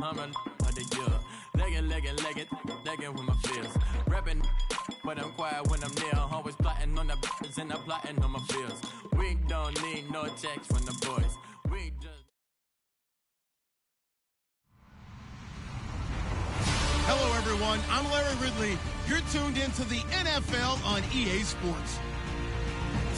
I'm a of the year. Legging with my fears. Rapping, but I'm quiet when I'm near. Always plotting on the b****s and I'm plotting on my fears. We don't need no checks from the boys. We just... Hello, everyone. I'm Larry Ridley. You're tuned into the NFL on EA Sports.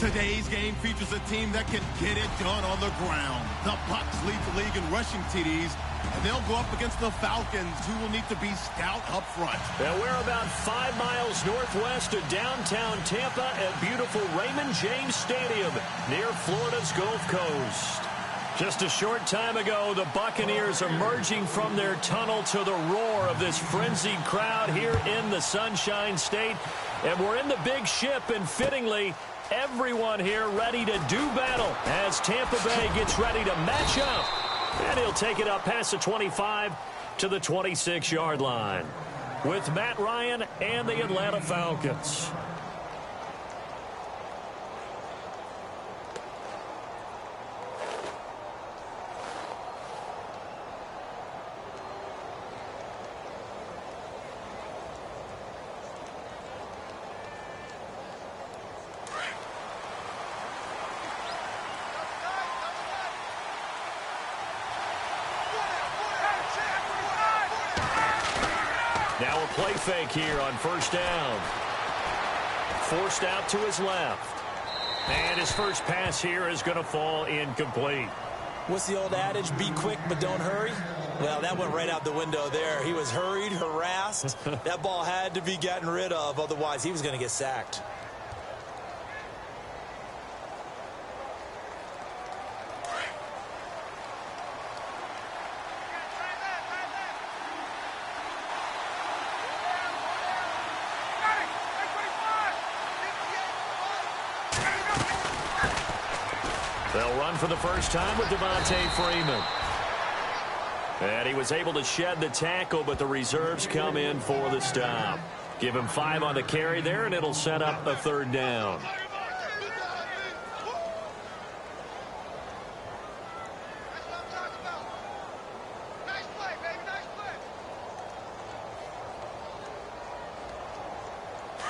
Today's game features a team that can get it done on the ground. The Bucs lead the league in rushing TDs, and they'll go up against the Falcons, who will need to be stout up front. And we're about 5 miles northwest of downtown Tampa at beautiful Raymond James Stadium near Florida's Gulf Coast. Just a short time ago, the Buccaneers emerging from their tunnel to the roar of this frenzied crowd here in the Sunshine State. And we're in the big ship, and fittingly, everyone here ready to do battle as Tampa Bay gets ready to match up. And he'll take it up past the 25 to the 26-yard line with Matt Ryan and the Atlanta Falcons. Now a play fake here on first down. Forced out to his left. And his first pass here is going to fall incomplete. What's the old adage? Be quick, but don't hurry. Well, that went right out the window there. He was hurried, harassed. That ball had to be gotten rid of. Otherwise, he was going to get sacked. They'll run for the first time with Devontae Freeman. And he was able to shed the tackle, but the reserves come in for the stop. Give him 5 on the carry there, and it'll set up a third down.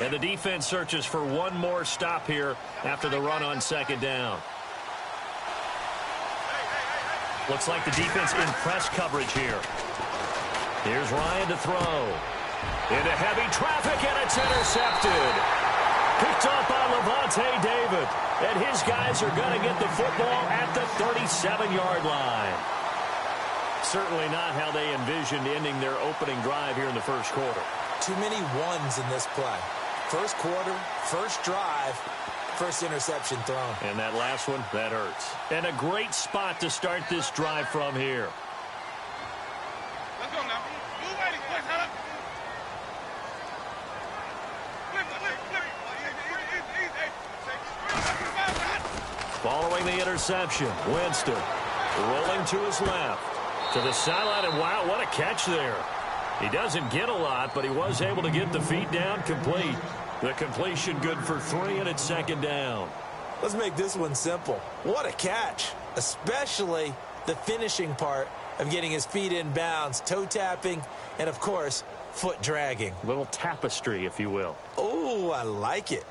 And the defense searches for one more stop here after the run on second down. Looks like the defense in press coverage here. Here's Ryan to throw. Into heavy traffic, and it's intercepted. Picked off by Levante David. And his guys are going to get the football at the 37-yard line. Certainly not how they envisioned ending their opening drive here in the first quarter. Too many ones in this play. First quarter, first drive, first interception thrown. And that last one, that hurts. And a great spot to start this drive from here. Let's go now. Blue waiting. Quick, head up. Following the interception, Winston rolling to his left. To the sideline, and wow, what a catch there. He doesn't get a lot, but he was able to get the feet down complete. The completion good for 3, and it's second down. Let's make this one simple. What a catch, especially the finishing part of getting his feet in bounds, toe tapping, and, of course, foot dragging. Little tapestry, if you will. Oh, I like it.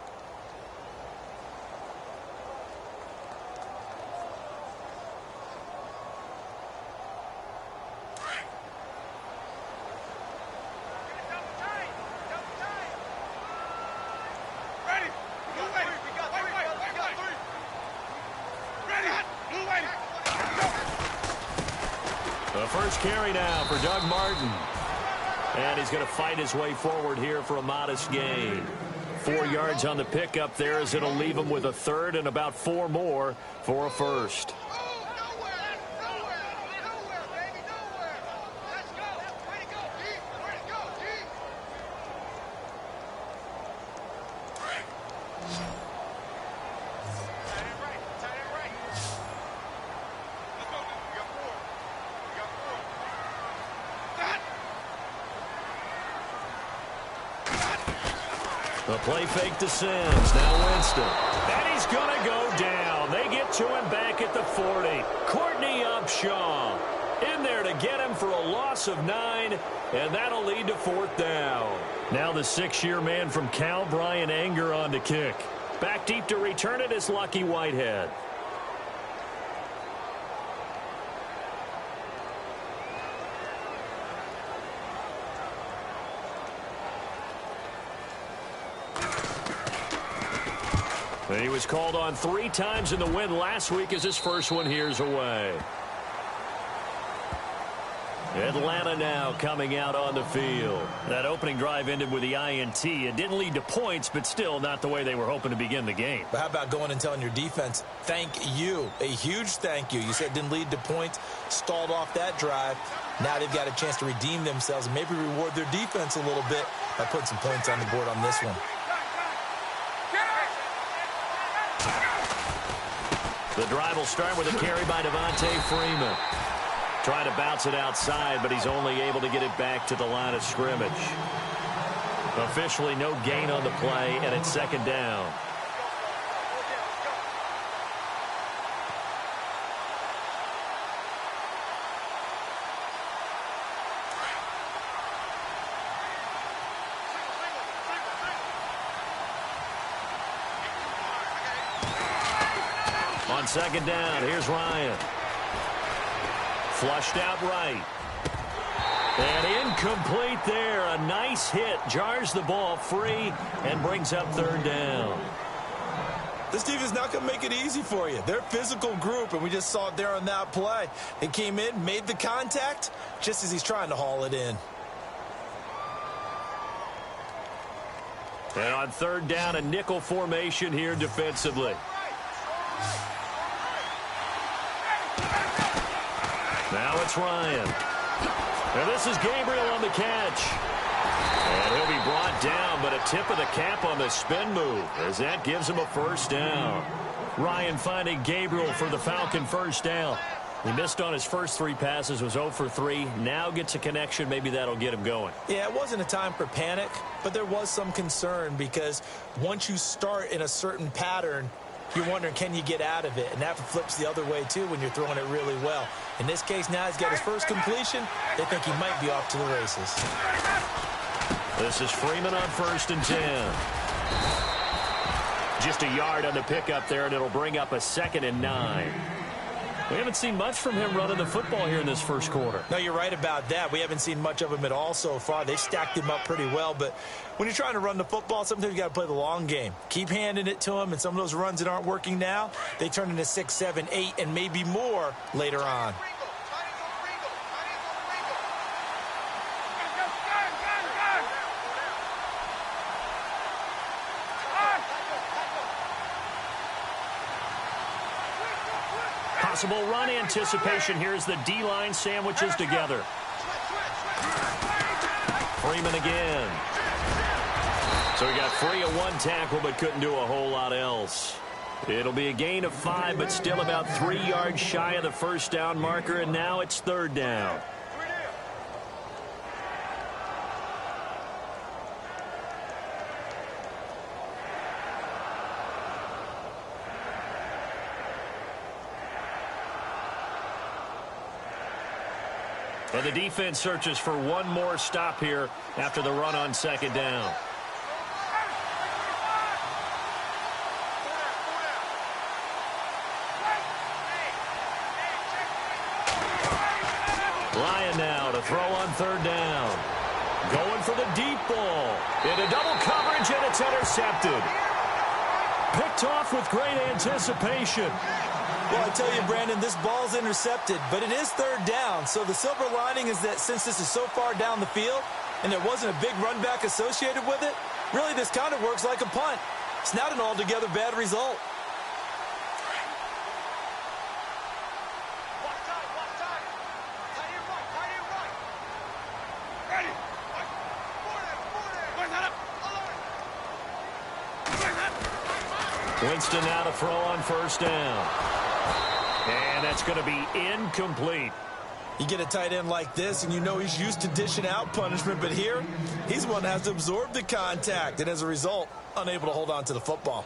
First carry now for Doug Martin. And he's going to fight his way forward here for a modest gain. 4 yards on the pickup there as it'll leave him with a third and about 4 more for a first. The play fake to Sims. Now Winston. And he's going to go down. They get to him back at the 40. Courtney Upshaw. In there to get him for a loss of 9, and that'll lead to 4th down. Now the 6-year man from Cal, Brian Anger, on to kick. Back deep to return it is Lucky Whitehead. He was called on 3 times in the win last week as his first one here's away. Atlanta now coming out on the field. That opening drive ended with the INT. It didn't lead to points, but still not the way they were hoping to begin the game. But how about going and telling your defense, thank you, a huge thank you. You said it didn't lead to points, stalled off that drive. Now they've got a chance to redeem themselves and maybe reward their defense a little bit by putting some points on the board on this one. The drive will start with a carry by Devontae Freeman. Trying to bounce it outside, but he's only able to get it back to the line of scrimmage. Officially no gain on the play, and it's 2nd down. On 2nd down, here's Ryan. Flushed out right. And incomplete there. A nice hit. Jars the ball free and brings up 3rd down. This team is not going to make it easy for you. They're a physical group, and we just saw it there on that play. They came in, made the contact, just as he's trying to haul it in. And on 3rd down, a nickel formation here defensively. Now it's Ryan. And this is Gabriel on the catch. And he'll be brought down, but a tip of the cap on the spin move as that gives him a 1st down. Ryan finding Gabriel for the Falcon 1st down. He missed on his first 3 passes, was 0 for 3. Now gets a connection. Maybe that'll get him going. Yeah, it wasn't a time for panic, but there was some concern because once you start in a certain pattern, you're wondering, can you get out of it? And that flips the other way, too, when you're throwing it really well. In this case, now he's got his first completion. They think he might be off to the races. This is Freeman on 1st and 10. Just a yard on the pickup there, and it'll bring up a 2nd and 9. We haven't seen much from him running the football here in this first quarter. No, you're right about that. We haven't seen much of him at all so far. They've stacked him up pretty well, but when you're trying to run the football, sometimes you got to play the long game. Keep handing it to him, and some of those runs that aren't working now, they turn into 6, 7, 8, and maybe more later on. Possible run anticipation here as the D-line sandwiches together. Freeman again. So he got free of 1 tackle but couldn't do a whole lot else. It'll be a gain of 5 but still about 3 yards shy of the 1st down marker, and now it's 3rd down. And the defense searches for one more stop here after the run on 2nd down. Ryan now to throw on 3rd down. Going for the deep ball. Into double coverage, and it's intercepted. Picked off with great anticipation. Well, I tell you, Brandon, this ball's intercepted, but it is 3rd down. So the silver lining is that since this is so far down the field and there wasn't a big run back associated with it, really this kind of works like a punt. It's not an altogether bad result. Winston now to throw on 1st down. And that's going to be incomplete. You get a tight end like this, and you know he's used to dishing out punishment, but here, he's the one that has to absorb the contact, and as a result, unable to hold on to the football.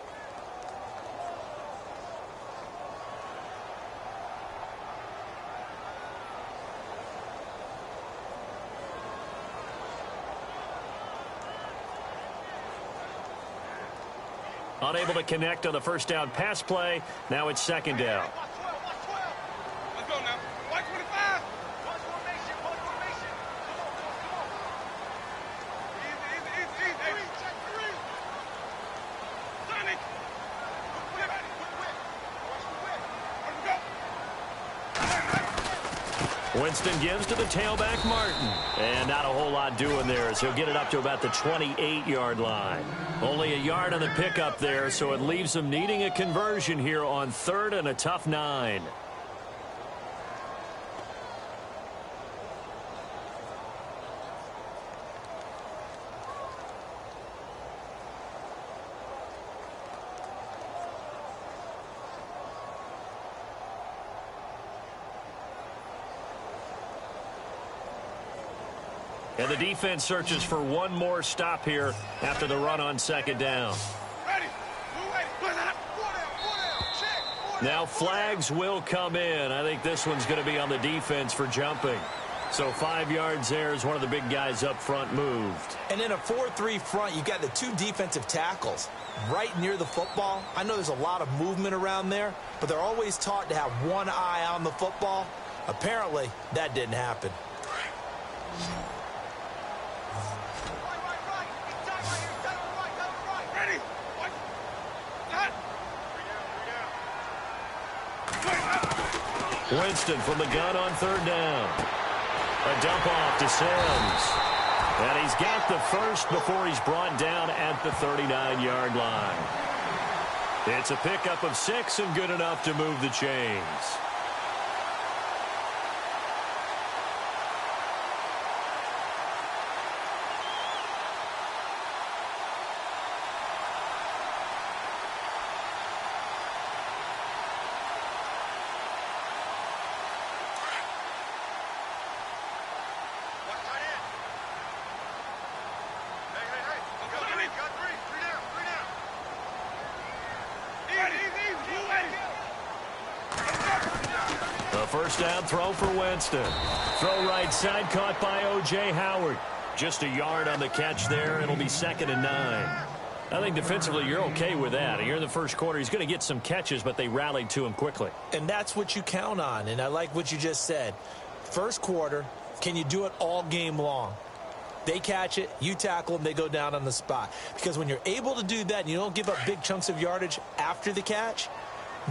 Unable to connect on the first down pass play. Now it's second down. Let's go now. White 25. Watch formation. Watch formation. Come on. Easy. Hey, check 3. Sonic. Quick. Watch the whip. Let's go. Winston gives to the tailback, Martin. And not a whole lot doing there as he'll get it up to about the 28-yard line. Only a yard on the pickup there, so it leaves them needing a conversion here on third and a tough 9. And the defense searches for one more stop here after the run on second down. Ready. Now flags will come in. I think this one's going to be on the defense for jumping. So 5 yards there as one of the big guys up front moved. And in a 4-3 front, you got the 2 defensive tackles right near the football. I know there's a lot of movement around there, but they're always taught to have one eye on the football. Apparently, that didn't happen. Winston from the gun on third down. A dump off to Sims. And he's got the first before he's brought down at the 39-yard line. It's a pickup of 6 and good enough to move the chains. First down throw for Winston. Throw right side caught by O.J. Howard. Just a yard on the catch there. It'll be 2nd and 9. I think defensively you're okay with that. Here in the first quarter, he's going to get some catches, but they rallied to him quickly. And that's what you count on, and I like what you just said. First quarter, can you do it all game long? They catch it, you tackle them, they go down on the spot. Because when you're able to do that and you don't give up big chunks of yardage after the catch,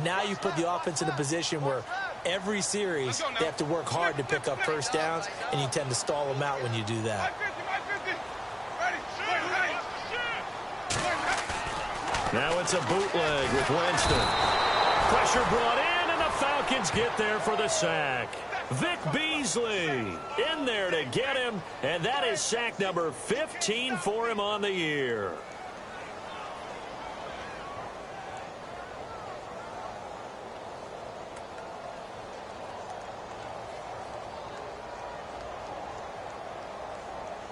now you put the offense in a position where every series they have to work hard to pick up first downs, and you tend to stall them out when you do that. Now it's a bootleg with Winston. Pressure brought in, and the Falcons get there for the sack. Vic Beasley in there to get him, and that is sack number 15 for him on the year.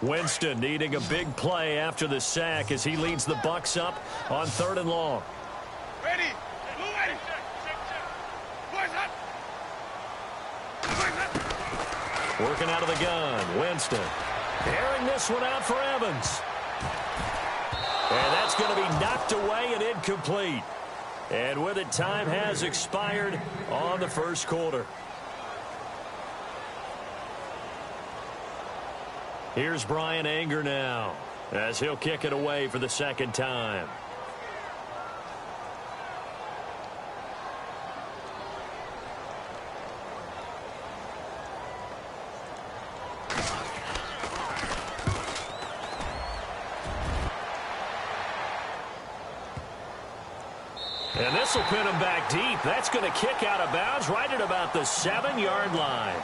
Winston needing a big play after the sack as he leads the Bucs up on 3rd and long. Ready. Working out of the gun, Winston. Airing this one out for Evans. And that's going to be knocked away and incomplete. And with it, time has expired on the first quarter. Here's Brian Anger now as he'll kick it away for the second time. And this will pin him back deep. That's going to kick out of bounds right at about the 7-yard line.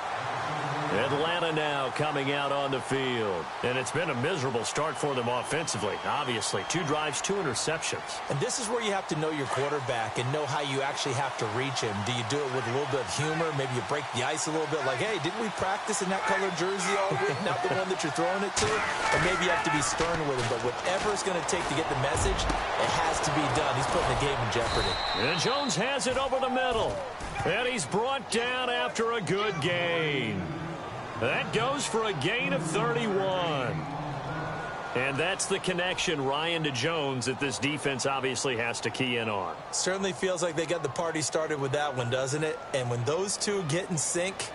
Atlanta now coming out on the field. And it's been a miserable start for them offensively. Obviously, 2 drives, 2 interceptions. And this is where you have to know your quarterback and know how you actually have to reach him. Do you do it with a little bit of humor? Maybe you break the ice a little bit like, hey, didn't we practice in that colored jersey all week? Not the one that you're throwing it to? Or maybe you have to be stern with him. But whatever it's going to take to get the message, it has to be done. He's putting the game in jeopardy. And Jones has it over the middle. And he's brought down after a good gain. That goes for a gain of 31. And that's the connection, Ryan to Jones, that this defense obviously has to key in on. Certainly feels like they got the party started with that one, doesn't it? And when those two get in sync,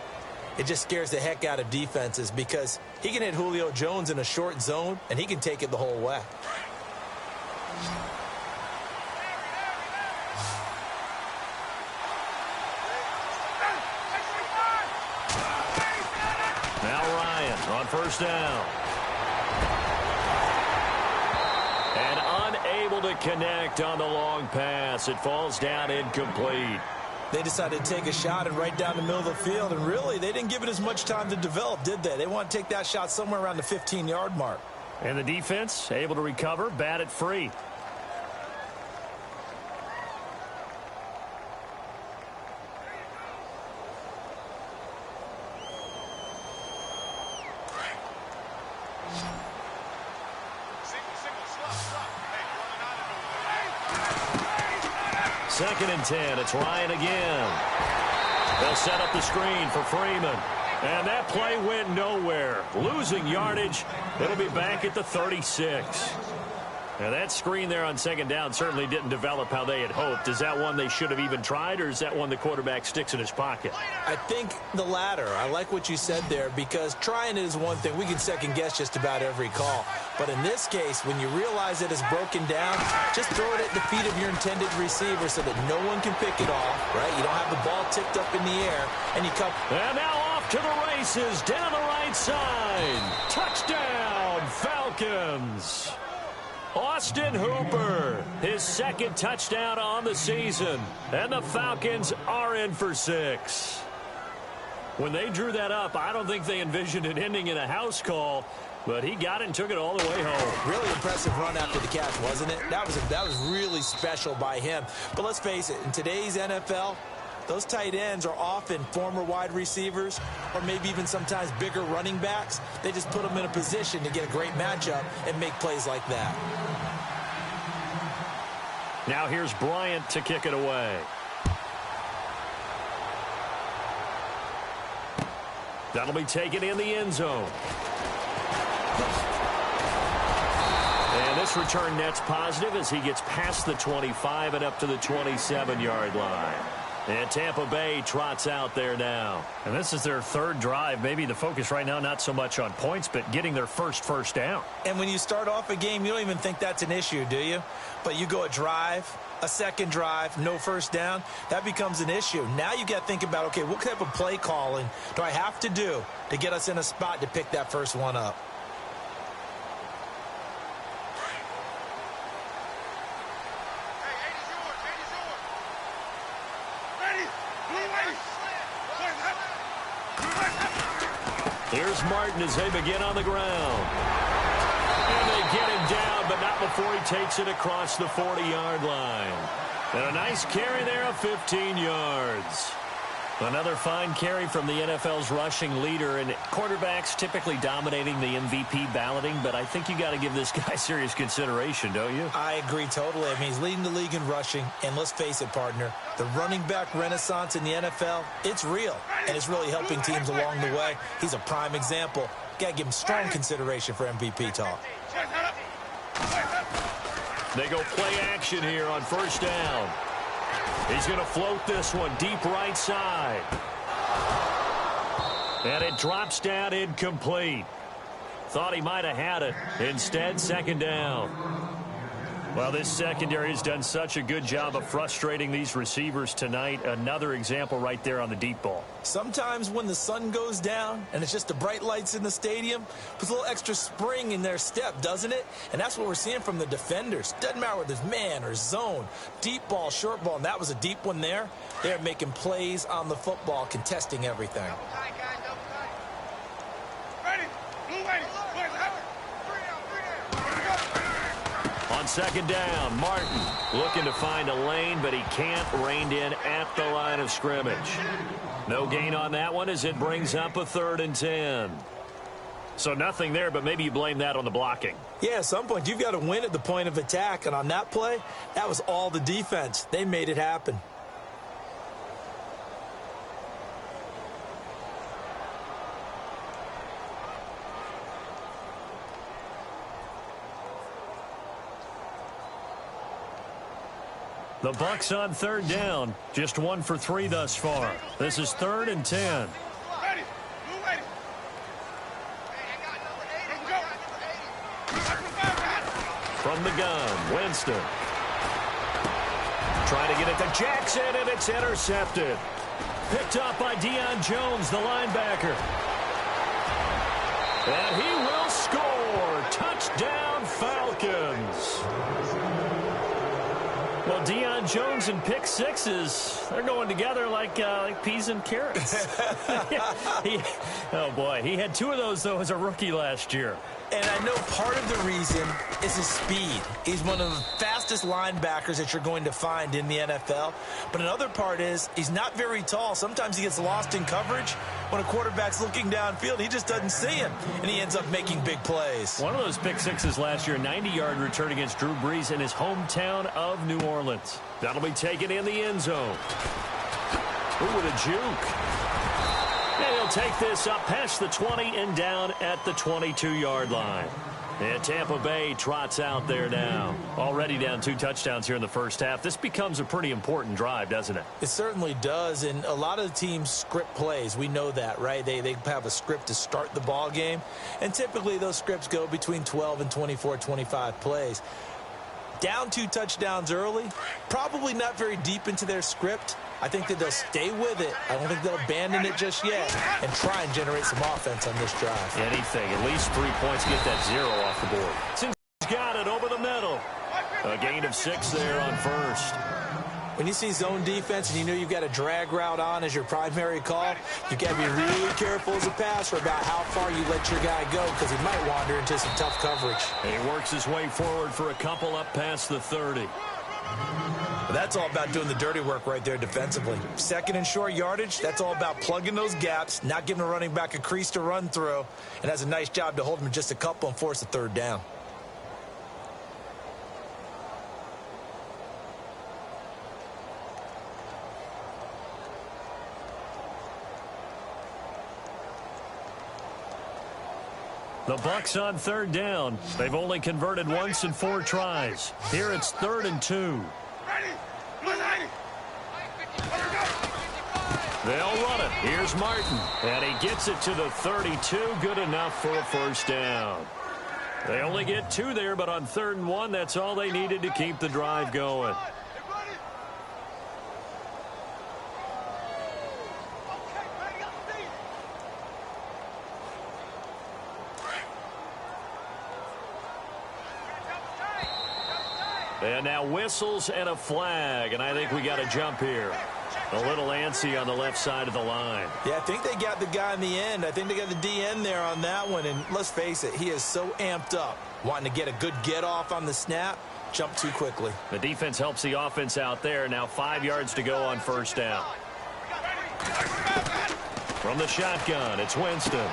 it just scares the heck out of defenses because he can hit Julio Jones in a short zone, and he can take it the whole way. Now Ryan on first down. And unable to connect on the long pass. It falls down incomplete. They decided to take a shot and right down the middle of the field, and really, they didn't give it as much time to develop, did they? They want to take that shot somewhere around the 15-yard mark. And the defense able to recover, bat it free. Second and 10. It's Ryan again. They'll set up the screen for Freeman. And that play went nowhere. Losing yardage. It'll be back at the 36. Now that screen there on second down certainly didn't develop how they had hoped. Is that one they should have even tried, or is that one the quarterback sticks in his pocket? I think the latter. I like what you said there because trying it is one thing. We can second guess just about every call. But in this case, when you realize it is broken down, just throw it at the feet of your intended receiver so that no one can pick it off, right? You don't have the ball tipped up in the air, and you come. And now off to the races down the right side. Touchdown, Falcons. Austin Hooper, his second touchdown on the season. And the Falcons are in for 6. When they drew that up, I don't think they envisioned it ending in a house call, but he got it and took it all the way home. Really impressive run after the catch, wasn't it? That was really special by him. But let's face it, in today's NFL, those tight ends are often former wide receivers or maybe even sometimes bigger running backs. They just put them in a position to get a great matchup and make plays like that. Now here's Bryant to kick it away. That'll be taken in the end zone. And this return net's positive as he gets past the 25 and up to the 27-yard line. And Tampa Bay trots out there now. And this is their third drive. Maybe the focus right now not so much on points, but getting their first down. And when you start off a game, you don't even think that's an issue, do you? But you go a drive, a second drive, no first down, that becomes an issue. Now you got to think about, okay, what type of play calling do I have to do to get us in a spot to pick that first one up? Here's Martin as they begin on the ground. And they get him down, but not before he takes it across the 40-yard line. And a nice carry there of 15 yards. Another fine carry from the NFL's rushing leader, and quarterbacks typically dominating the MVP balloting, but I think you got to give this guy serious consideration, don't you? I agree totally. I mean, he's leading the league in rushing, and let's face it, partner, the running back renaissance in the NFL, it's real, and it's really helping teams along the way. He's a prime example. Got to give him strong consideration for MVP talk. They go play action here on first down. He's going to float this one deep right side. And it drops down incomplete. Thought he might have had it. Instead, second down. Well, this secondary has done such a good job of frustrating these receivers tonight. Another example right there on the deep ball. Sometimes when the sun goes down and it's just the bright lights in the stadium, puts a little extra spring in their step, doesn't it? And that's what we're seeing from the defenders. Doesn't matter whether it's man or zone, deep ball, short ball, and that was a deep one there. They're making plays on the football, contesting everything. On second down, Martin looking to find a lane, but he can't. Reined in at the line of scrimmage. No gain on that one as it brings up a 3rd and 10. So nothing there, but maybe you blame that on the blocking. Yeah, at some point you've got to win at the point of attack, and on that play, that was all the defense. They made it happen. The Bucs on third down. Just 1 for 3 thus far. This is 3rd and 10. Ready. Move ready. From the gun, Winston. Trying to get it to Jackson, and it's intercepted. Picked up by Deion Jones, the linebacker. And he will score. Touchdown, Falcons. Well, Deion Jones and pick sixes, they're going together like peas and carrots. Oh, boy. He had 2 of those, though, as a rookie last year. And I know part of the reason is his speed. He's one of the fastest linebackers that you're going to find in the NFL. But another part is he's not very tall. Sometimes he gets lost in coverage. When a quarterback's looking downfield, he just doesn't see him, and he ends up making big plays. One of those pick sixes last year, 90-yard return against Drew Brees in his hometown of New Orleans. That'll be taken in the end zone. Ooh, with a juke. And he'll take this up past the 20 and down at the 22-yard line. And Tampa Bay trots out there now. Already down 2 touchdowns here in the first half. This becomes a pretty important drive, doesn't it? It certainly does, and a lot of the teams script plays. We know that, right? They have a script to start the ball game, and typically those scripts go between 12 and 24, 25 plays. Down 2 touchdowns early, probably not very deep into their script. I think that they'll stay with it. I don't think they'll abandon it just yet and try and generate some offense on this drive. Anything. At least 3 points. Get that 0 off the board. Since he's got it over the middle. A gain of 6 there on first. When you see zone defense and you know you've got a drag route on as your primary call, you've got to be really careful as a passer about how far you let your guy go because he might wander into some tough coverage. And he works his way forward for a couple up past the 30. But that's all about doing the dirty work right there defensively. 2nd and short yardage, that's all about plugging those gaps, not giving a running back a crease to run through, and has a nice job to hold him just a couple and force a 3rd down. The Bucs on 3rd down. They've only converted once in 4 tries. Here it's 3rd and 2. They'll run it. Here's Martin. And he gets it to the 32. Good enough for a first down. They only get 2 there, but on 3rd and 1, that's all they needed to keep the drive going. And now whistles and a flag, and I think we got a jump here. A little antsy on the left side of the line. Yeah, I think they got the guy in the end. I think they got the DN there on that one, and let's face it, he is so amped up, wanting to get a good get-off on the snap, jump too quickly. The defense helps the offense out there. Now 5 yards to go on first down. From the shotgun, it's Winston.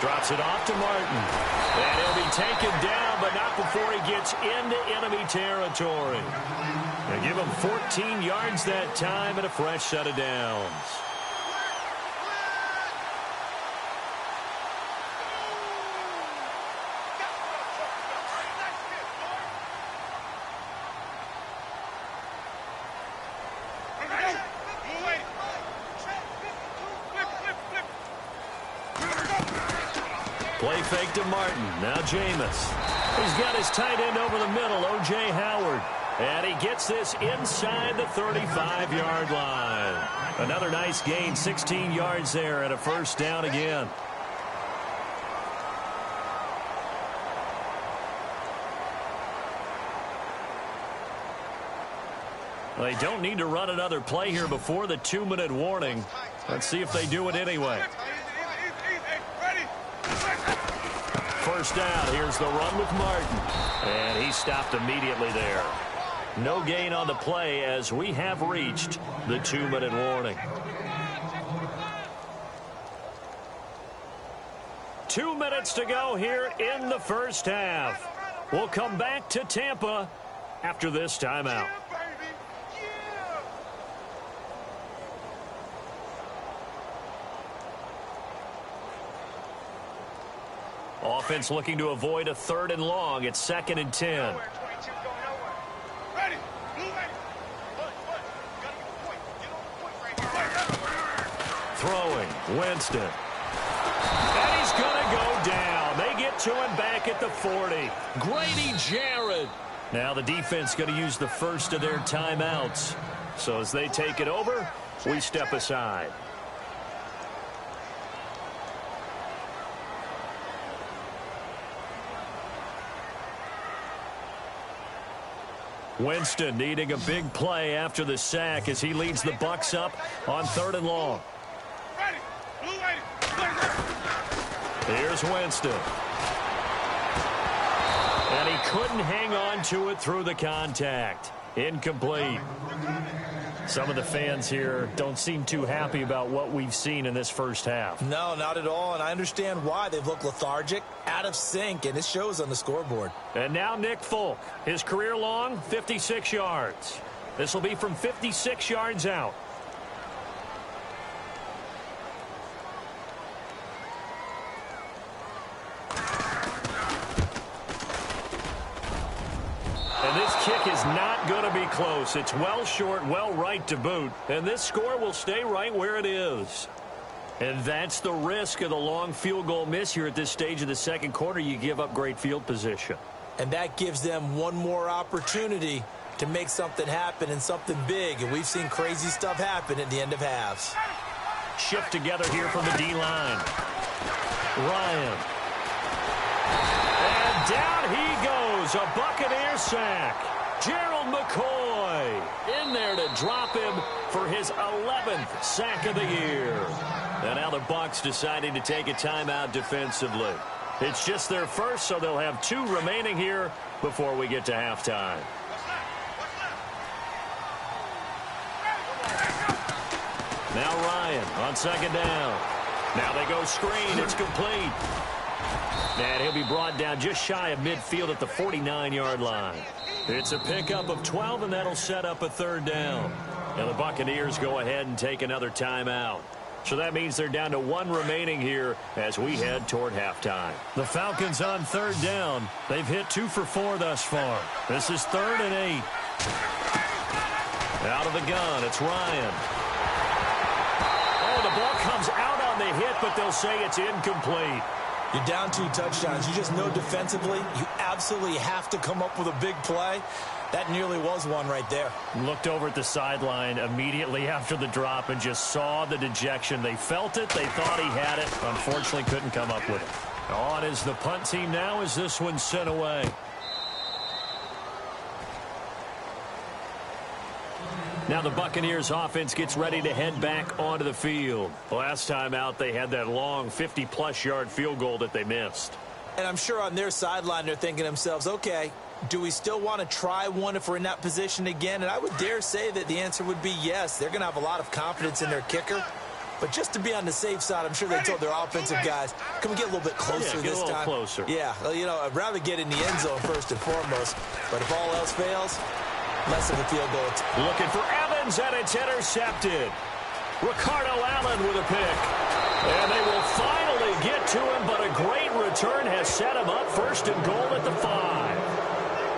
Drops it off to Martin. And he'll be taken down, but not before he gets into enemy territory. They give him 14 yards that time and a fresh set of downs. Play fake to Martin. Now Jameis. He's got his tight end over the middle, O.J. Howard. And he gets this inside the 35-yard line. Another nice gain, 16 yards there and a first down again. They don't need to run another play here before the 2-minute warning. Let's see if they do it anyway. First down. Here's the run with Martin. And he stopped immediately there. No gain on the play as we have reached the 2-minute warning. 2 minutes to go here in the first half. We'll come back to Tampa after this timeout. Offense looking to avoid a 3rd and long. It's 2nd and 10. throwing. Winston. And he's going to go down. They get to him back at the 40. Grady Jarrett. Now the defense going to use the first of their timeouts. So as they take it over, we step aside. Winston needing a big play after the sack as he leads the Bucs up on 3rd and long. Here's Winston. And he couldn't hang on to it through the contact. Incomplete. Some of the fans here don't seem too happy about what we've seen in this first half. No, not at all, and I understand why. They've looked lethargic, out of sync, and it shows on the scoreboard. And now Nick Folk. His career long, 56 yards. This will be from 56 yards out. And this kick is not going to be close. It's well short, well right to boot. And this score will stay right where it is. And that's the risk of the long field goal miss here at this stage of the second quarter. You give up great field position. And that gives them one more opportunity to make something happen and something big. And we've seen crazy stuff happen at the end of halves. Shift together here from the D-line. Ryan. And down he goes. A Buccaneer sack. Gerald McCoy in there to drop him for his 11th sack of the year. And now the Bucs deciding to take a timeout defensively. It's just their first, so they'll have 2 remaining here before we get to halftime. Now Ryan on 2nd down. Now they go screen. It's complete. And he'll be brought down just shy of midfield at the 49-yard line. It's a pickup of 12, and that'll set up a 3rd down. And the Buccaneers go ahead and take another timeout. So that means they're down to 1 remaining here as we head toward halftime. The Falcons on 3rd down. They've hit 2 for 4 thus far. This is 3rd and 8. Out of the gun, it's Ryan. Oh, the ball comes out on the hit, but they'll say it's incomplete. You're down 2 touchdowns. You just know defensively you absolutely have to come up with a big play. That nearly was one right there. Looked over at the sideline immediately after the drop and just saw the dejection. They felt it. They thought he had it. Unfortunately, couldn't come up with it. On is the punt team now as this one's sent away. Now the Buccaneers offense gets ready to head back onto the field. Last time out, they had that long 50-plus yard field goal that they missed. And I'm sure on their sideline they're thinking to themselves, okay, do we still want to try one if we're in that position again? And I would dare say that the answer would be yes. They're going to have a lot of confidence in their kicker. But just to be on the safe side, I'm sure they told their offensive guys, can we get a little bit closer this time? Yeah, get a little closer. Yeah, you know, I'd rather get in the end zone first and foremost. But if all else fails, less of a field goal. Looking for Evans, and it's intercepted. Ricardo Allen with a pick. And they will finally get to him, but a great return has set him up 1st and goal at the 5.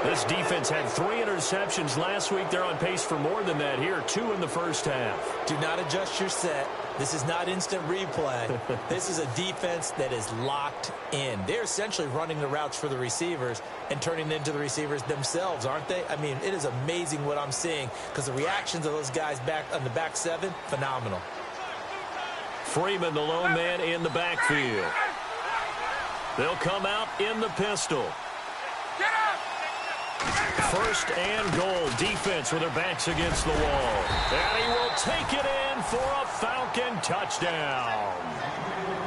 This defense had 3 interceptions last week. They're on pace for more than that here, 2 in the first half. Do not adjust your set. This is not instant replay. This is a defense that is locked in. They're essentially running the routes for the receivers and turning it into the receivers themselves, aren't they? I mean, it is amazing what I'm seeing because the reactions of those guys back on the back 7, phenomenal. Freeman, the lone man in the backfield. They'll come out in the pistol. 1st and goal. Defense with their backs against the wall. And he will take it in for a Falcon touchdown.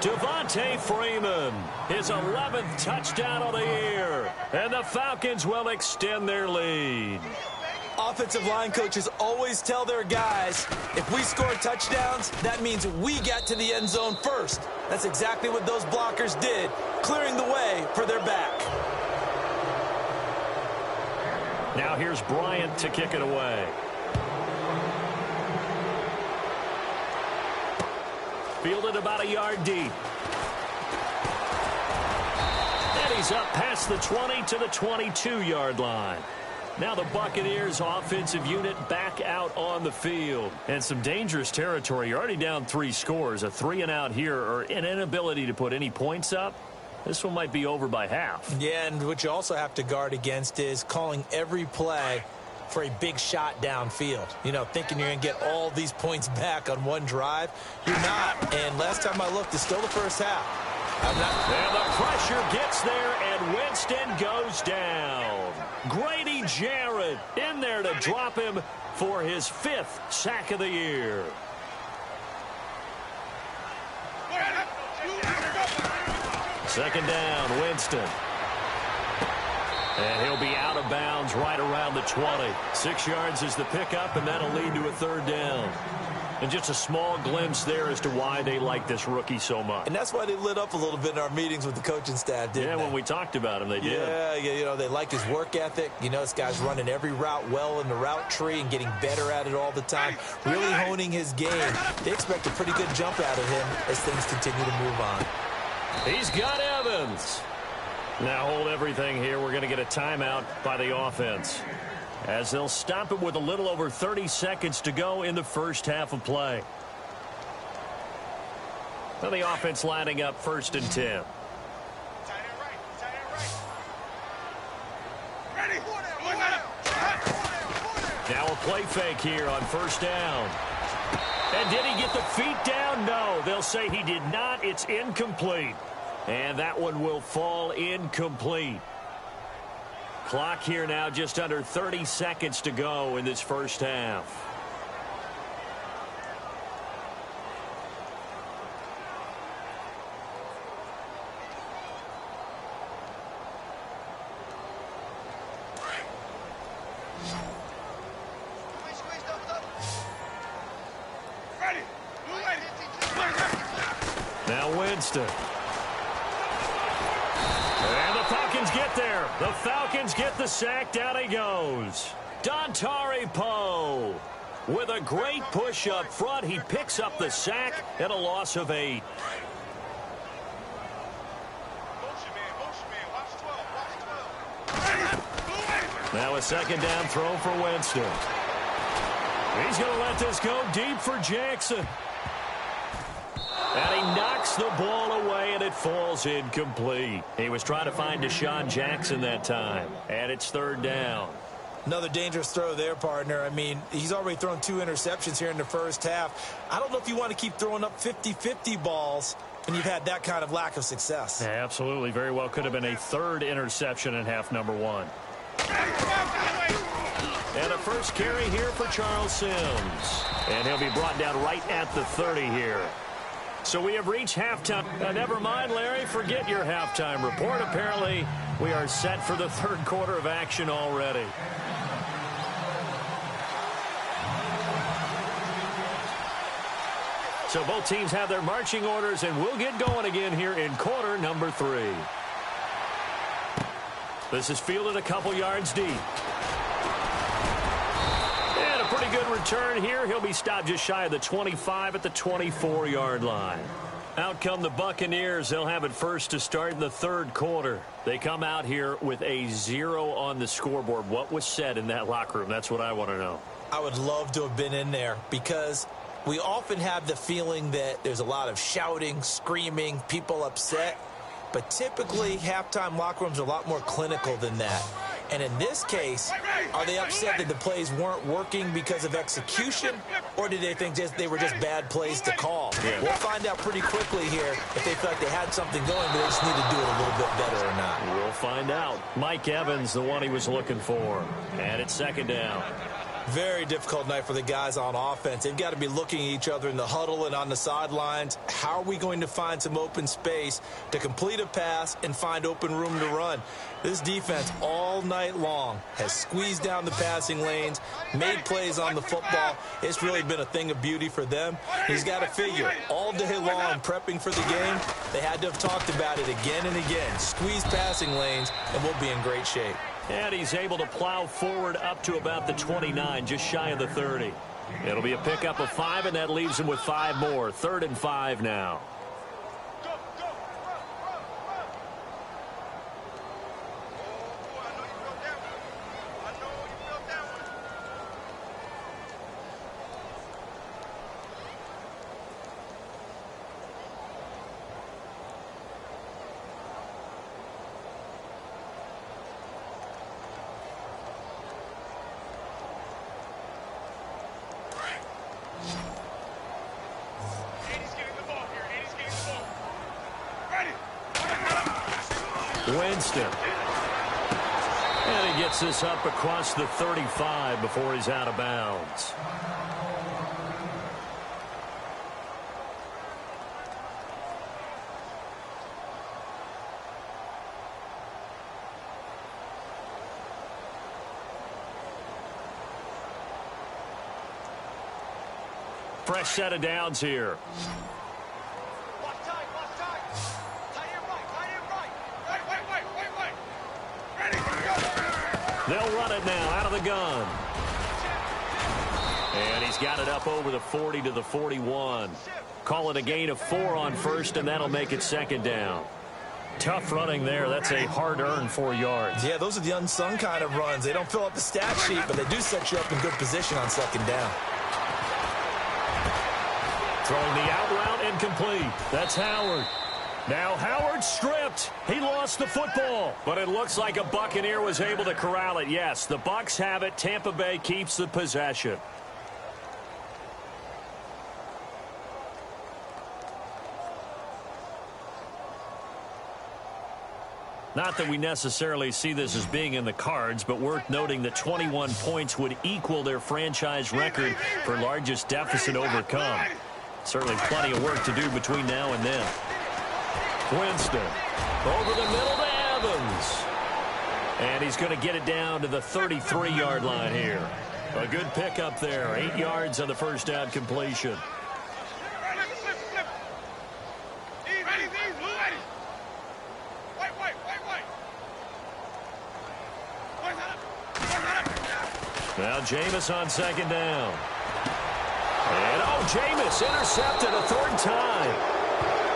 Devontae Freeman, his 11th touchdown of the year. And the Falcons will extend their lead. Offensive line coaches always tell their guys, if we score touchdowns, that means we got to the end zone first. That's exactly what those blockers did, clearing the way for their back. Now here's Bryant to kick it away. Fielded about a yard deep. And he's up past the 20 to the 22-yard line. Now the Buccaneers offensive unit back out on the field. And some dangerous territory. You're already down 3 scores. A 3-and-out here or an inability to put any points up. This one might be over by half. Yeah, and what you also have to guard against is calling every play for a big shot downfield. You know, thinking you're going to get all these points back on one drive. You're not. And last time I looked, it's still the first half. And the pressure gets there, and Winston goes down. Grady Jarrett in there to drop him for his 5th sack of the year. Second down, Winston. And he'll be out of bounds right around the 20. 6 yards is the pickup, and that'll lead to a 3rd down. And just a small glimpse there as to why they like this rookie so much. And that's why they lit up a little bit in our meetings with the coaching staff, didn't they? When we talked about him, they did. Yeah, you know, they like his work ethic. You know, this guy's running every route well in the route tree and getting better at it all the time, really honing his game. They expect a pretty good jump out of him as things continue to move on. He's got Evans. Now hold everything here. We're going to get a timeout by the offense, as they'll stop it with a little over 30 seconds to go in the first half of play. Now the offense lining up 1st and 10. Now a play fake here on 1st down. And did he get the feet down? No, they'll say he did not. It's incomplete. And that one will fall incomplete. Clock here now just under 30 seconds to go in this first half. Now Winston. And the Falcons get there. The Falcons get the sack. Down he goes. Dontari Poe with a great push up front. He picks up the sack and a loss of 8. Now a 2nd down throw for Winston. He's going to let this go deep for Jackson. And he knocks the ball away, and it falls incomplete. He was trying to find Deshaun Jackson that time, and it's 3rd down. Another dangerous throw there, partner. I mean, he's already thrown 2 interceptions here in the first half. I don't know if you want to keep throwing up 50-50 balls when you've had that kind of lack of success. Yeah, absolutely. Very well could have been a 3rd interception in half number 1. And a first carry here for Charles Sims. And he'll be brought down right at the 30 here. So we have reached halftime. Never mind, Larry, forget your halftime report. Apparently, we are set for the 3rd quarter of action already. So both teams have their marching orders, and we'll get going again here in quarter number 3. This is fielded a couple yards deep. And a pretty good return here. He'll be stopped just shy of the 25 at the 24-yard line. Out come the Buccaneers. They'll have it first to start in the 3rd quarter. They come out here with a 0 on the scoreboard. What was said in that locker room? That's what I want to know. I would love to have been in there because we often have the feeling that there's a lot of shouting, screaming, people upset. But typically, halftime locker rooms are a lot more clinical than that. And in this case, are they upset that the plays weren't working because of execution, or did they think they were just bad plays to call? Yeah. We'll find out pretty quickly here if they felt like they had something going, but they just need to do it a little bit better or not. We'll find out. Mike Evans, the one he was looking for. And it's 2nd down. Very difficult night for the guys on offense. They've got to be looking at each other in the huddle and on the sidelines. How are we going to find some open space to complete a pass and find open room to run? This defense all night long has squeezed down the passing lanes, made plays on the football. It's really been a thing of beauty for them. He's got to figure all day long prepping for the game, they had to have talked about it again and again. Squeeze passing lanes, and we'll be in great shape. And he's able to plow forward up to about the 29, just shy of the 30. It'll be a pickup of 5, and that leaves him with 5 more. 3rd and 5 now. Winston. And he gets this up across the 35 before he's out of bounds. Fresh set of downs here. Watch time, watch time. Tight end right, tight end right. Wait. Ready, go. They'll run it now out of the gun. And he's got it up over the 40 to the 41. Call it a gain of 4 on first, and that'll make it second down. Tough running there. That's a hard-earned 4 yards. Yeah, those are the unsung kind of runs. They don't fill up the stat sheet, but they do set you up in good position on second down. Throwing the out route incomplete. That's Howard. Now Howard stripped. He lost the football. But it looks like a Buccaneer was able to corral it. Yes, the Bucs have it. Tampa Bay keeps the possession. Not that we necessarily see this as being in the cards, but worth noting that 21 points would equal their franchise record for largest deficit overcome. Certainly plenty of work to do between now and then. Winston over the middle to Evans. And he's going to get it down to the 33-yard line here. A good pickup there. 8 yards on the first down completion. Flip. Easy. Wait. Now Jameis on second down. And Jameis intercepted a 3rd time.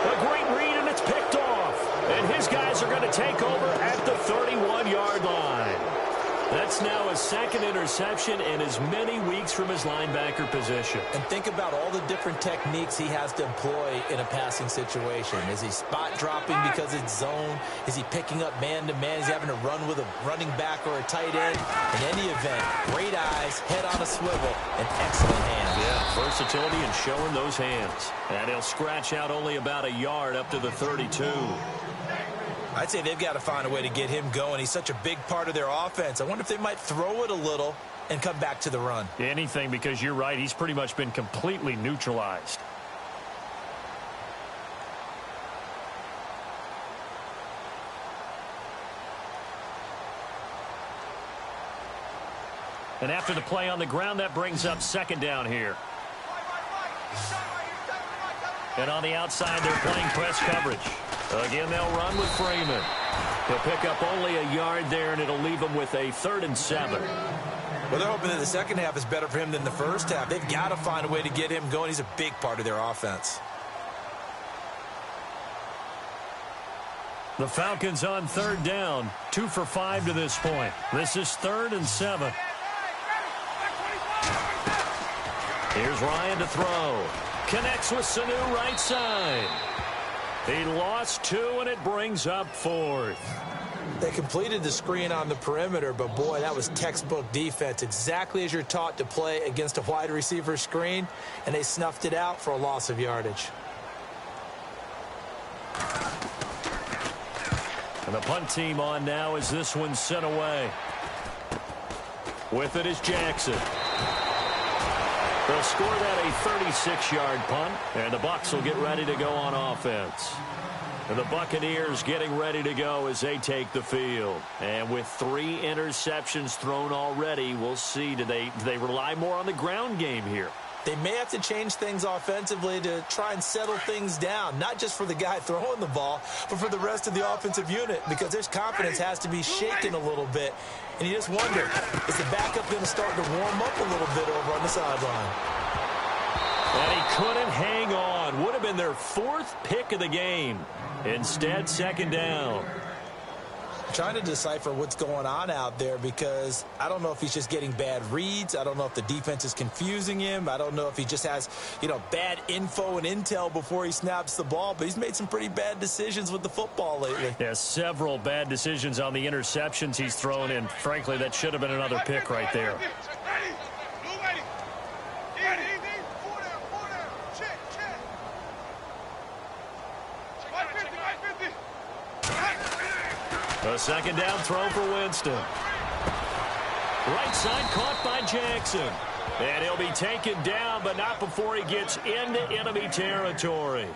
A great read, and it's picked off. And his guys are going to take over at the 31-yard line. That's now his 2nd interception in as many weeks from his linebacker position. And think about all the different techniques he has to employ in a passing situation. Is he spot dropping because it's zone? Is he picking up man-to-man? Is he having to run with a running back or a tight end? In any event, great eyes, head on a swivel, and excellent hands. Yeah, versatility and showing those hands. And he'll scratch out only about a yard up to the 32. I'd say they've got to find a way to get him going. He's such a big part of their offense. I wonder if they might throw it a little and come back to the run. Anything, because you're right. He's pretty much been completely neutralized. And after the play on the ground, that brings up second down here. And on the outside, they're playing press coverage. Again, they'll run with Freeman. He'll pick up only a yard there, and it'll leave him with a 3rd and 7. Well, they're hoping that the second half is better for him than the first half. They've got to find a way to get him going. He's a big part of their offense. The Falcons on 3rd down, 2 for 5 to this point. This is 3rd and 7. Here's Ryan to throw. Connects with Sanu right side. He lost 2, and it brings up 4th. They completed the screen on the perimeter, but boy, that was textbook defense. Exactly as you're taught to play against a wide receiver screen, and they snuffed it out for a loss of yardage. And the punt team on now as this one's sent away. With it is Jackson. They'll score that a 36-yard punt, and the Bucs will get ready to go on offense. And the Buccaneers getting ready to go as they take the field. And with 3 interceptions thrown already, we'll see. Do they rely more on the ground game here? They may have to change things offensively to try and settle things down, not just for the guy throwing the ball, but for the rest of the offensive unit, because their confidence has to be shaken a little bit. And you just wonder, is the backup going to start to warm up a little bit over on the sideline? And he couldn't hang on. Would have been their 4th pick of the game. Instead, second down. Trying to decipher what's going on out there, because I don't know if he's just getting bad reads. I don't know if the defense is confusing him. I don't know if he just has, bad info and intel before he snaps the ball. But he's made some pretty bad decisions with the football lately. Yeah, several bad decisions on the interceptions he's thrown in. Frankly, that should have been another pick right there. A second down throw for Winston. Right side caught by Jackson. And he'll be taken down, but not before he gets into enemy territory.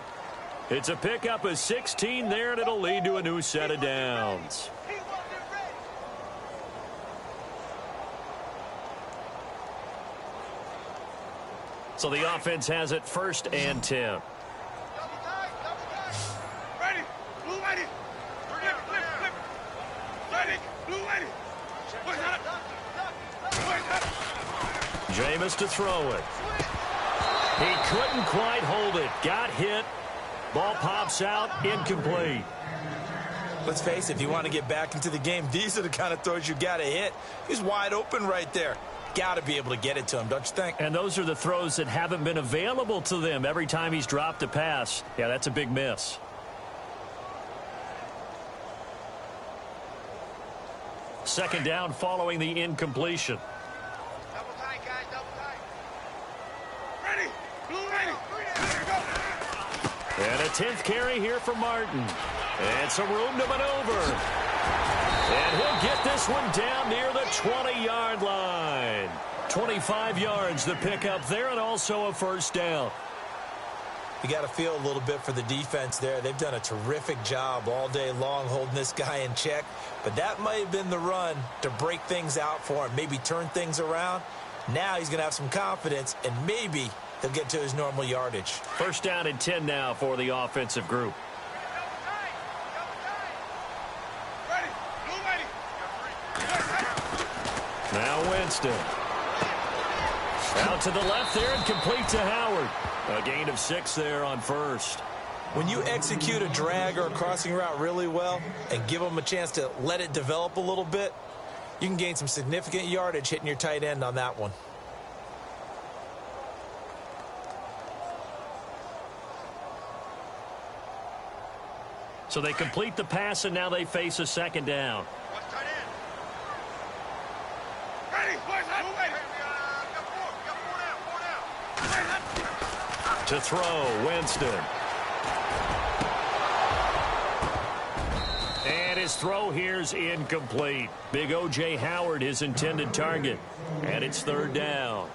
It's a pickup of 16 there, and it'll lead to a new set of downs. So the offense has it 1st and 10. Ready. Blue ready. Flip. Ready. Blue ready. Jameis to throw it. He couldn't quite hold it. Got hit. Ball pops out. Incomplete. Let's face it, if you want to get back into the game, these are the kind of throws you got to hit. He's wide open right there. Got to be able to get it to him, don't you think? And those are the throws that haven't been available to them every time he's dropped a pass. Yeah, that's a big miss. Second down following the incompletion. Double tight, guys. Double tight. Ready. Blue ready. Go. And a 10th carry here for Martin. And some room to maneuver. And he'll get this one down near the 20-yard line. 25 yards the pickup there, and also a first down. You got to feel a little bit for the defense there. They've done a terrific job all day long holding this guy in check. But that might have been the run to break things out for him, maybe turn things around. Now he's going to have some confidence, and maybe he'll get to his normal yardage. First down and 10 now for the offensive group. Now Winston. Out to the left there and complete to Howard. A gain of 6 there on first. When you execute a drag or a crossing route really well and give them a chance to let it develop a little bit, you can gain some significant yardage hitting your tight end on that one. So they complete the pass, and now they face a second down. What's tight end? Ready. Boys, I'm ready. Got 4 down. To throw, Winston. And his throw here's incomplete. Big O.J. Howard, his intended target. And it's 3rd down.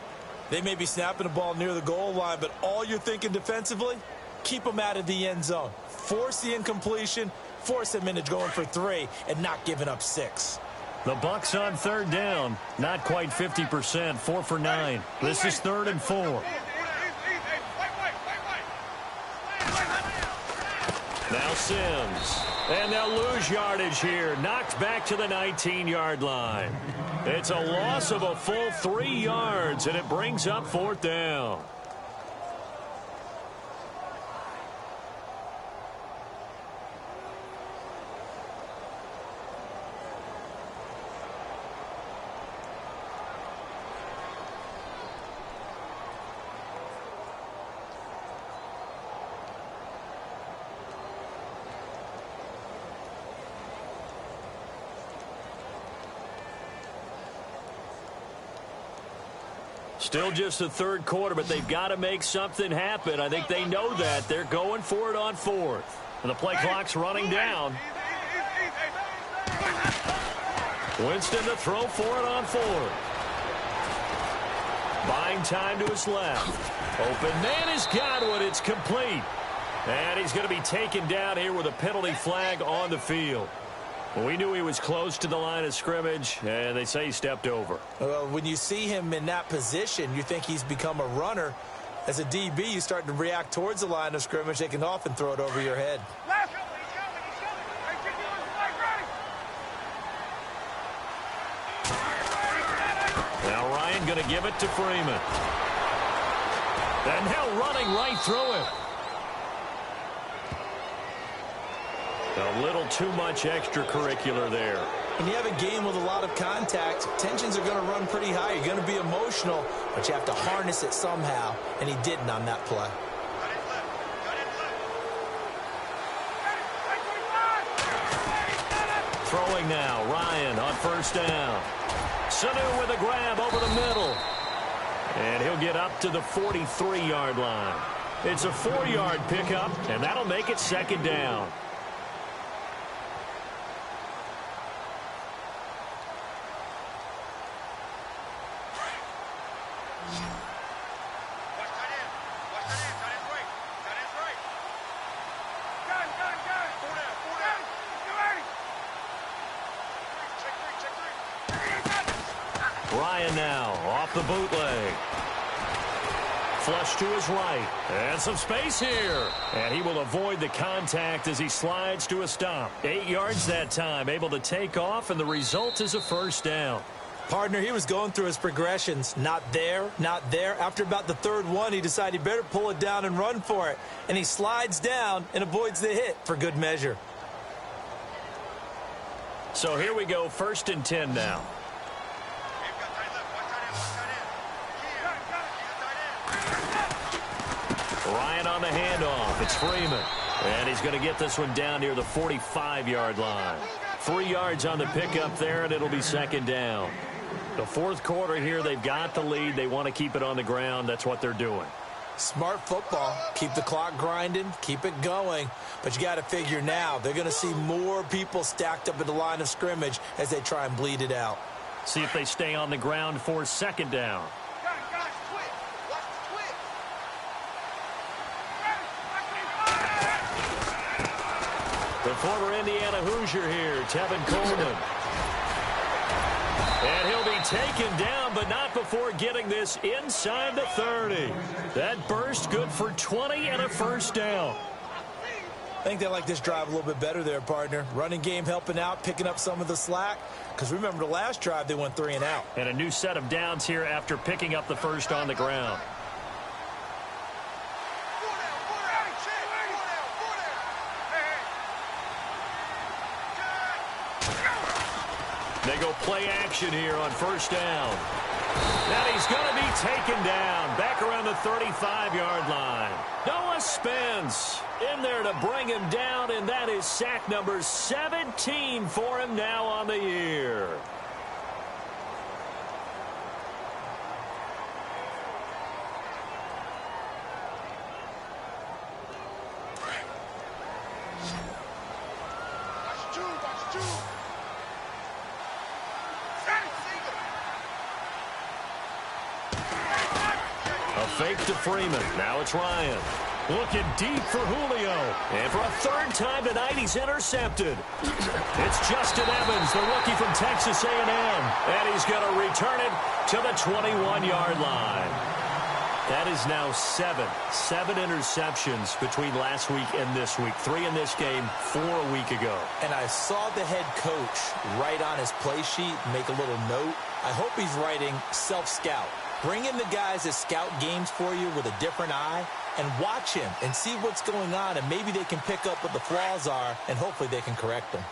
They may be snapping the ball near the goal line, but all you're thinking defensively, keep them out of the end zone. Force the incompletion, force them into going for 3, and not giving up 6. The Bucs on 3rd down. Not quite 50%, 4 for 9. This is 3rd and 4. Now Sims. And they'll lose yardage here. Knocked back to the 19-yard line. It's a loss of a full 3 yards, and it brings up 4th down. Still just the 3rd quarter, but they've got to make something happen. I think they know that. They're going for it on 4th. And the play clock's running down. Winston to throw for it on 4th. Buying time to his left. Open man has got it. It's complete. And he's going to be taken down here with a penalty flag on the field. Well, we knew he was close to the line of scrimmage, and they say he stepped over. Well, when you see him in that position, you think he's become a runner. As a DB, you start to react towards the line of scrimmage. They can often throw it over your head. Now Ryan going to give it to Freeman. And now running right through it. A little too much extracurricular there. When you have a game with a lot of contact, tensions are going to run pretty high. You're going to be emotional, but you have to harness it somehow, and he didn't on that play. Throwing now, Ryan on 1st down. Sanu with a grab over the middle. And he'll get up to the 43-yard line. It's a 4-yard pickup, and that'll make it 2nd down. Ryan now off the bootleg. Flush to his right. And some space here. And he will avoid the contact as he slides to a stop. 8 yards that time, able to take off, and the result is a first down. Partner, he was going through his progressions. Not there, not there. After about the third one, he decided he better pull it down and run for it. And he slides down and avoids the hit for good measure. So here we go, 1st and 10 now. Ryan on the handoff. It's Freeman. And he's going to get this one down near the 45-yard line. 3 yards on the pickup there, and it'll be 2nd down. The 4th quarter here, they've got the lead. They want to keep it on the ground. That's what they're doing. Smart football. Keep the clock grinding. Keep it going. But you got to figure now, they're going to see more people stacked up at the line of scrimmage as they try and bleed it out. See if they stay on the ground for 2nd down. The former Indiana Hoosier here, Tevin Coleman. And he'll be taken down, but not before getting this inside the 30. That burst good for 20 and a first down. I think they like this drive a little bit better there, partner. Running game helping out, picking up some of the slack. Because remember, the last drive, they went 3 and out. And a new set of downs here after picking up the first on the ground. They go play action here on 1st down. And he's going to be taken down back around the 35-yard line. Noah Spence in there to bring him down, and that is sack number 17 for him now on the year. Fake to Freeman. Now it's Ryan. Looking deep for Julio. And for a 3rd time tonight, he's intercepted. It's Justin Evans, the rookie from Texas A&M. And he's going to return it to the 21-yard line. That is now 7 interceptions between last week and this week. 3 in this game, 4 a week ago. And I saw the head coach write on his play sheet, make a little note. I hope he's writing self-scout. Bring in the guys that scout games for you with a different eye and watch him and see what's going on, and maybe they can pick up what the flaws are, and hopefully they can correct them.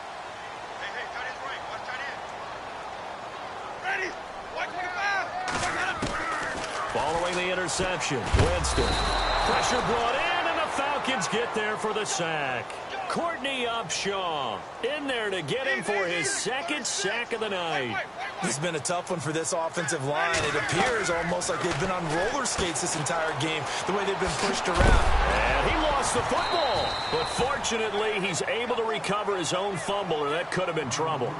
Hey, tight end right. Watch tight end. Ready. Watch the back. Following the interception, Winston. Pressure brought in, and the Falcons get there for the sack. Courtney Upshaw in there to get him for his 2nd sack of the night. This has been a tough one for this offensive line. It appears almost like they've been on roller skates this entire game, the way they've been pushed around. And he lost the football. But fortunately, he's able to recover his own fumble, and that could have been trouble.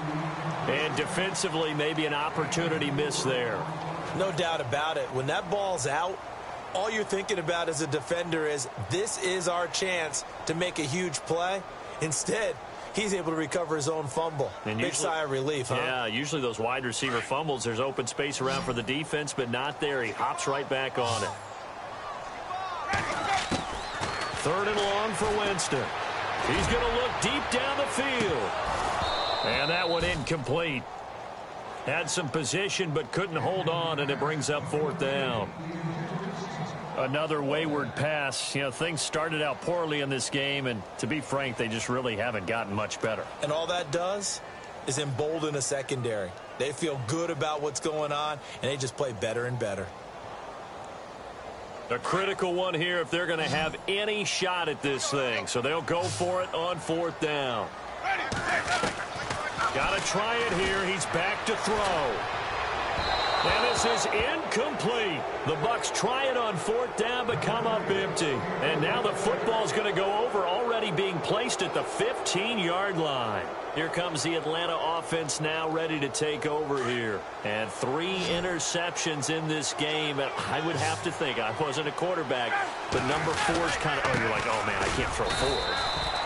And defensively, maybe an opportunity missed there. No doubt about it. When that ball's out, all you're thinking about as a defender is, this is our chance to make a huge play. Instead, he's able to recover his own fumble. And big sigh of relief, huh? Yeah, usually those wide receiver fumbles, there's open space around for the defense, but not there. He hops right back on it. 3rd and long for Winston. He's going to look deep down the field. And that one incomplete. Had some position, but couldn't hold on, and it brings up 4th down. Another wayward pass. You know, things started out poorly in this game, and to be frank, they just really haven't gotten much better. And all that does is embolden a secondary. They feel good about what's going on, and they just play better and better. A critical one here if they're going to have any shot at this thing. So they'll go for it on 4th down. Got to try it here. He's back to throw. And this is incomplete. The Bucs try it on 4th down, but come up empty. And now the football's going to go over, already being placed at the 15-yard line. Here comes the Atlanta offense now ready to take over here. And 3 interceptions in this game. I would have to think, I wasn't a quarterback, but number 4's kind of, you're like, oh, man, I can't throw 4.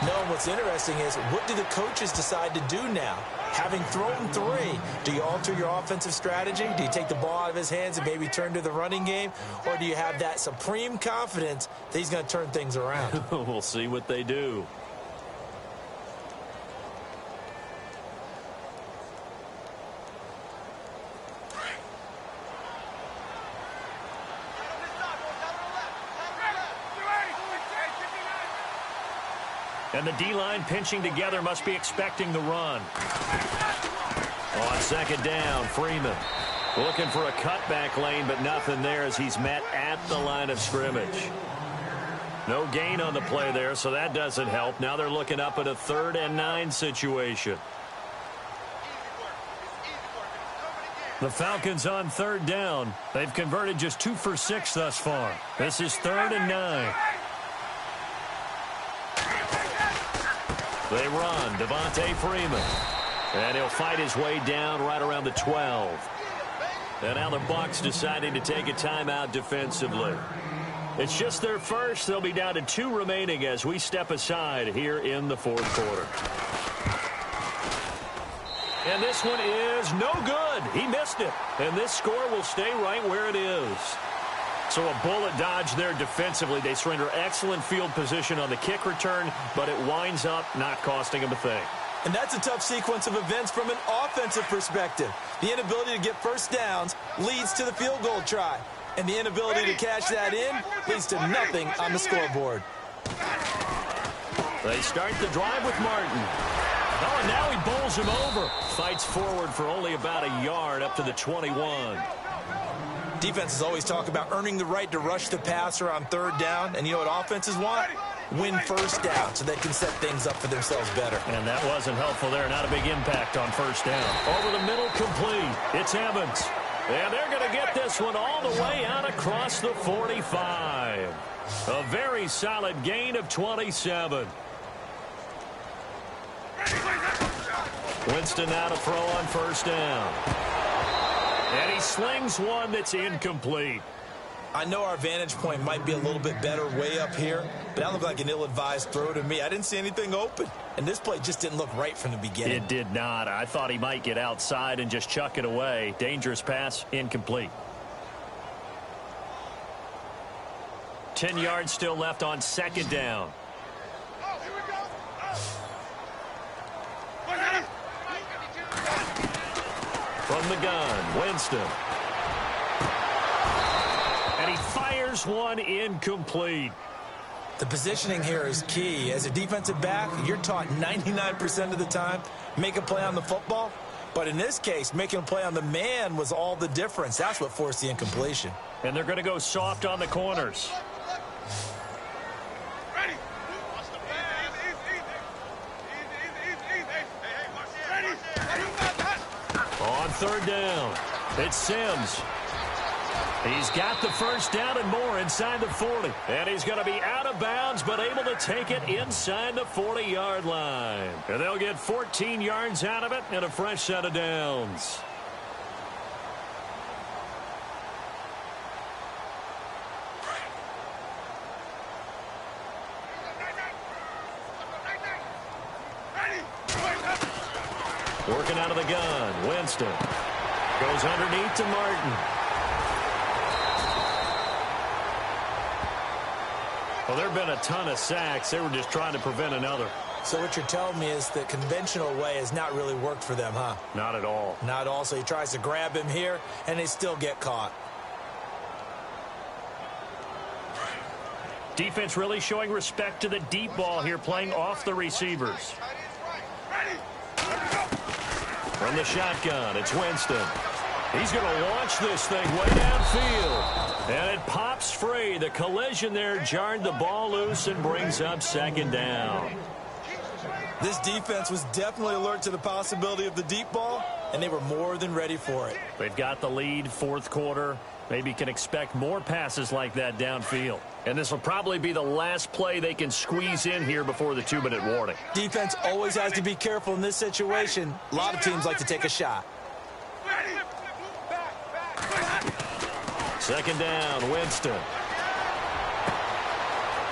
No, what's interesting is, what do the coaches decide to do now? Having thrown 3, do you alter your offensive strategy? Do you take the ball out of his hands and maybe turn to the running game? Or do you have that supreme confidence that he's going to turn things around? We'll see what they do. And the D-line pinching together must be expecting the run. On second down, Freeman looking for a cutback lane, but nothing there as he's met at the line of scrimmage. No gain on the play there, so that doesn't help. Now they're looking up at a 3rd and 9 situation. The Falcons on 3rd down. They've converted just 2 for 6 thus far. This is 3rd and 9. They run, Devontae Freeman. And he'll fight his way down right around the 12. And now the Bucs deciding to take a timeout defensively. It's just their first. They'll be down to 2 remaining as we step aside here in the 4th quarter. And this one is no good. He missed it. And this score will stay right where it is. So a bullet dodge there defensively. They surrender excellent field position on the kick return, but it winds up not costing them a thing. And that's a tough sequence of events from an offensive perspective. The inability to get first downs leads to the field goal try. And the inability to cash that in leads to nothing on the scoreboard. They start the drive with Martin. Oh, and now he bowls him over. Fights forward for only about a yard up to the 21. Defenses always talk about earning the right to rush the passer on 3rd down. And you know what offenses want? Win first down so they can set things up for themselves better. And that wasn't helpful there. Not a big impact on first down. Over the middle, complete. It's Evans. And they're going to get this one all the way out across the 45. A very solid gain of 27. Winston now to throw on first down. And he slings one that's incomplete. I know our vantage point might be a little bit better way up here, but that looked like an ill-advised throw to me. I didn't see anything open, and this play just didn't look right from the beginning. It did not. I thought he might get outside and just chuck it away. Dangerous pass, incomplete. 10 yards still left on second down. From the gun, Winston. And he fires one incomplete. The positioning here is key. As a defensive back, you're taught 99% of the time, make a play on the football. But in this case, making a play on the man was all the difference. That's what forced the incompletion. And they're going to go soft on the corners. On third down, it's Sims. He's got the first down and more inside the 40. And he's going to be out of bounds, but able to take it inside the 40-yard line. And they'll get 14 yards out of it and a fresh set of downs. Working out of the gun, Winston. Goes underneath to Martin. Well, there have been a ton of sacks. They were just trying to prevent another. So what you're telling me is the conventional way has not really worked for them, huh? Not at all. Not at all. So he tries to grab him here, and they still get caught. Defense really showing respect to the deep ball here, playing off the receivers. From the shotgun, it's Winston. He's going to launch this thing way downfield. And it pops free. The collision there jarred the ball loose and brings up second down. This defense was definitely alert to the possibility of the deep ball, and they were more than ready for it. They've got the lead, fourth quarter. Maybe can expect more passes like that downfield. And this will probably be the last play they can squeeze in here before the 2-minute warning. Defense always has to be careful in this situation. A lot of teams like to take a shot. Second down, Winston.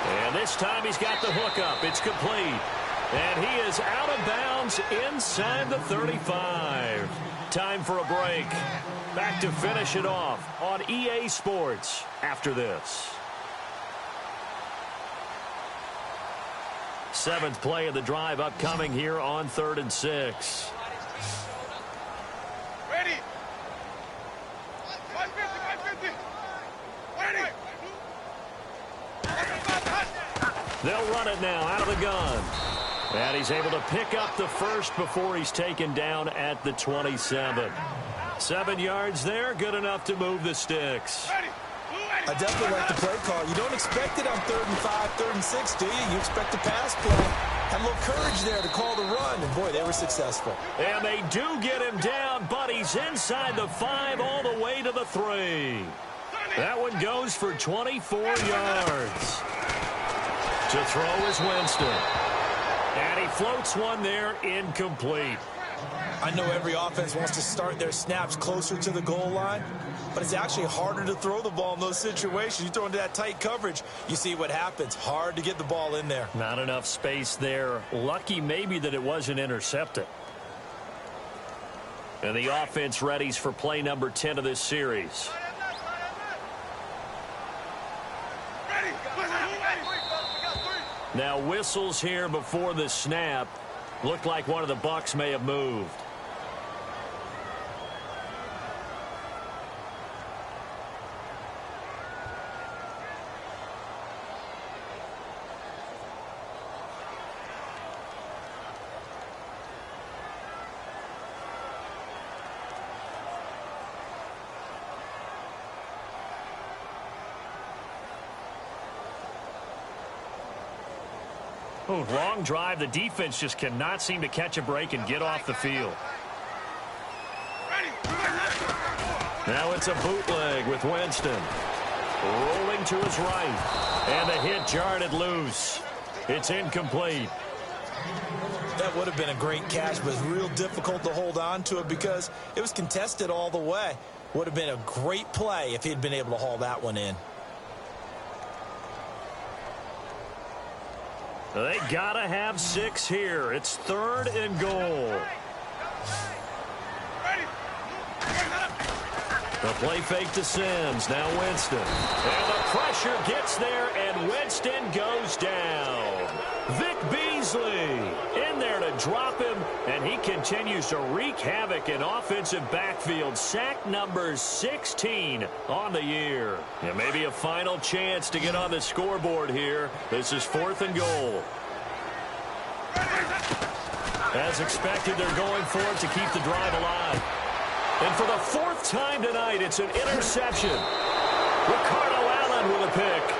And this time he's got the hook up. It's complete. And he is out of bounds inside the 35. Time for a break. Back to finish it off on EA Sports after this. Seventh play of the drive upcoming here on 3rd and 6. Ready. 550. Ready. They'll run it now out of the gun. And he's able to pick up the first before he's taken down at the 27. 7 yards there, good enough to move the sticks. I definitely like the play call. You don't expect it on 3rd and 5, 3rd and 6, do you? You expect a pass play. Had a little courage there to call the run, and boy, they were successful. And they do get him down, but he's inside the 5 all the way to the 3. That one goes for 24 yards. To throw is Winston. And he floats one there, incomplete. I know every offense wants to start their snaps closer to the goal line, but it's actually harder to throw the ball in those situations. You throw into that tight coverage, you see what happens. Hard to get the ball in there. Not enough space there. Lucky maybe that it wasn't intercepted. And the offense readies for play number 10 of this series. Now whistles here before the snap. Looked like one of the Bucs may have moved. Oh, long drive. The defense just cannot seem to catch a break and get off the field. Now it's a bootleg with Winston. Rolling to his right. And the hit jarred it loose. It's incomplete. That would have been a great catch, but it's real difficult to hold on to it because it was contested all the way. Would have been a great play if he'd been able to haul that one in. They gotta have 6 here. It's 3rd and goal. The play fake to Sims. Now Winston. And the pressure gets there, and Winston goes down. Vic Beasley in there to drop him, and he continues to wreak havoc in offensive backfield. Sack number 16 on the year. And maybe a final chance to get on the scoreboard here. This is 4th and goal. As expected, they're going for it to keep the drive alive. And for the 4th time tonight, it's an interception. Ricardo Allen with a pick.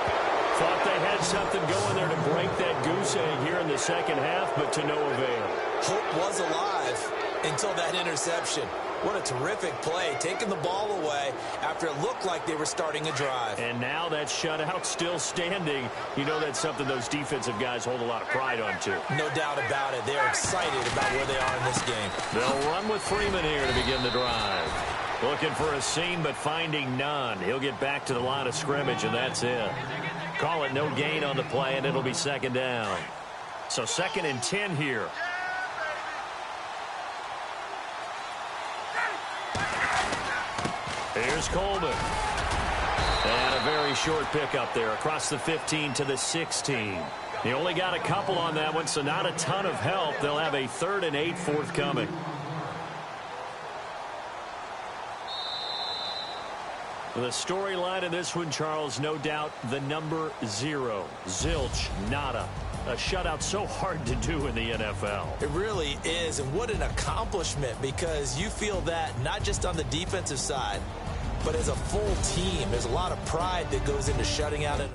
Thought they had something going there to break that goose egg here in the second half, but to no avail. Hope was alive until that interception. What a terrific play, taking the ball away after it looked like they were starting a drive. And now that shutout still standing. You know that's something those defensive guys hold a lot of pride on, too. No doubt about it. They're excited about where they are in this game. They'll run with Freeman here to begin the drive. Looking for a seam, but finding none. He'll get back to the line of scrimmage, and that's it. Call it no gain on the play, and it'll be 2nd down. So 2nd and 10 here. Here's Coleman. And a very short pickup there across the 15 to the 16. He only got a couple on that one, so not a ton of help. They'll have a 3rd and 8 forthcoming. The storyline in this one, Charles, no doubt the number 0. Zilch, nada. A shutout so hard to do in the NFL. It really is, and what an accomplishment, because you feel that not just on the defensive side, but as a full team. There's a lot of pride that goes into shutting out an